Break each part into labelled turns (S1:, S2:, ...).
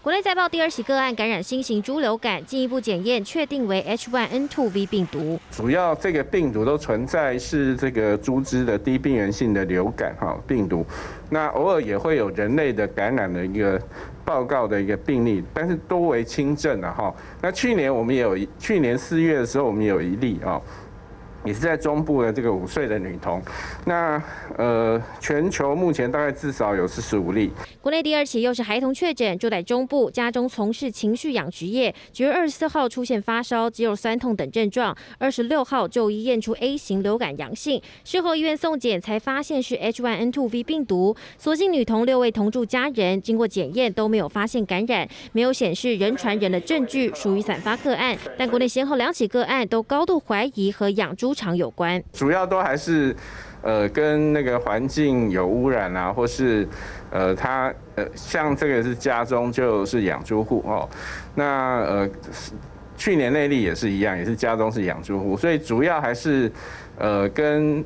S1: 国内再报第2起个案感染新型猪流感，进一步检验确定为 H1N2V 病毒。
S2: 主要这个病毒都存在是这个猪只的低病原性的流感病毒，那偶尔也会有人类的感染的一个报告的一个病例，但是多为轻症那去年4月的时候，我们也有一例也是在中部的这个5岁的女童，那全球目前大概至少有45例。
S1: 国内第2起又是孩童确诊，住在中部，家中从事情绪养殖业，9月24号出现发烧、肌肉酸痛等症状，26号就医验出 A 型流感阳性，事后医院送检才发现是 H1N2V 病毒。所幸女童6位同住家人经过检验都没有发现感染，没有显示人传人的证据，属于散发个案。但国内先后2起个案都高度怀疑和养猪场有关，
S2: 主要都还是跟那个环境有污染啊，或是它像这个是家中就是养猪户那去年那例也是一样，也是家中是养猪户，所以主要还是跟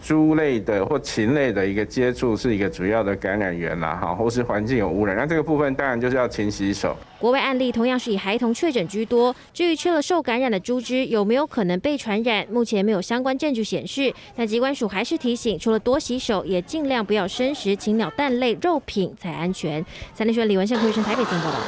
S2: 猪类的或禽类的一个接触是一个主要的感染源啦，或是环境有污染，那这个部分当然就是要勤洗手。
S1: 国外案例同样是以孩童确诊居多，至于吃了受感染的猪只有没有可能被传染，目前没有相关证据显示，但疾管署还是提醒，除了多洗手，也尽量不要生食禽鸟蛋类肉品才安全。3立新闻李文胜、柯玉生台北新闻报道。